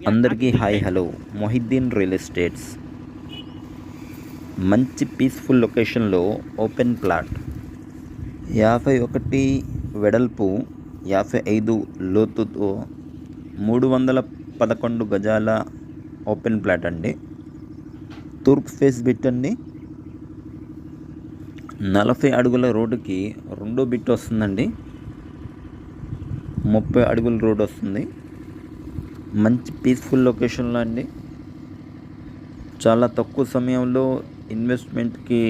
అందరికీ hi hello. Mohiddin real estates మంచి peaceful లొకేషన్లో ఓపెన్ ప్లాట్ 51 వెడల్పు 55 లోతుతో 311 గజాల ఓపెన్ ప్లాట్ అండి. తూర్పు ఫేస్ బిట్ అండి. 40 అడుగుల రోడ్డుకి రెండో బిట్ వస్తుందండి. 30 అడుగుల రోడ్ వస్తుంది. మంచి పీస్ఫుల్ లొకేషన్లో అండి. చాలా తక్కువ సమయంలో ఇన్వెస్ట్మెంట్కి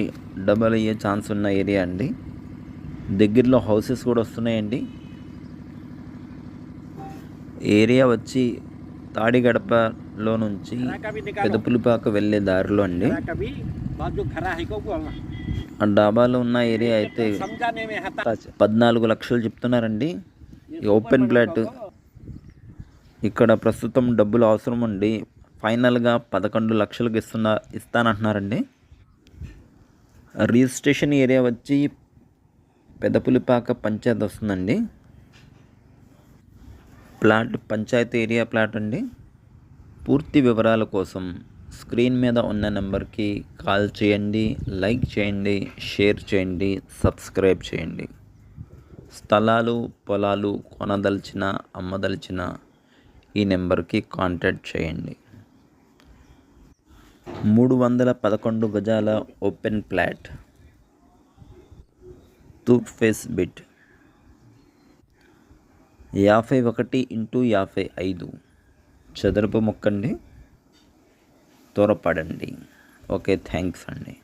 డబల్ అయ్యే ఛాన్స్ ఉన్న ఏరియా అండి. దగ్గరలో హౌసెస్ కూడా వస్తున్నాయండి. ఏరియా వచ్చి తాడిగడపలో నుంచి పెదపులిపాక వెళ్ళే దారిలో అండి. ఆ డాబాలో ఉన్న ఏరియా అయితే 14 లక్షలు చెప్తున్నారండి. ఈ ఓపెన్ ప్లాట్ ఇక్కడ ప్రస్తుతం డబ్బులు అవసరం ఉండి ఫైనల్గా 11 లక్షలకు ఇస్తానంటున్నారండి. రిజిస్ట్రేషన్ ఏరియా వచ్చి పెదపులిపాక పంచాయతీ వస్తుందండి. ప్లాట్ పంచాయతీ ఏరియా ప్లాట్ అండి. పూర్తి వివరాల కోసం స్క్రీన్ మీద ఉన్న నెంబర్కి కాల్ చేయండి, లైక్ చేయండి, షేర్ చేయండి, సబ్స్క్రైబ్ చేయండి. స్థలాలు పొలాలు కొనదలిచిన అమ్మదలిచిన ఈ నెంబర్కి కాంటాక్ట్ చేయండి. 311 గజాల ఓపెన్ ప్లాట్, తూర్పు ఫేస్ బిట్, 51x55 చదరపు మొక్కండి. త్వరపడండి. ఓకే, థ్యాంక్స్ అండి.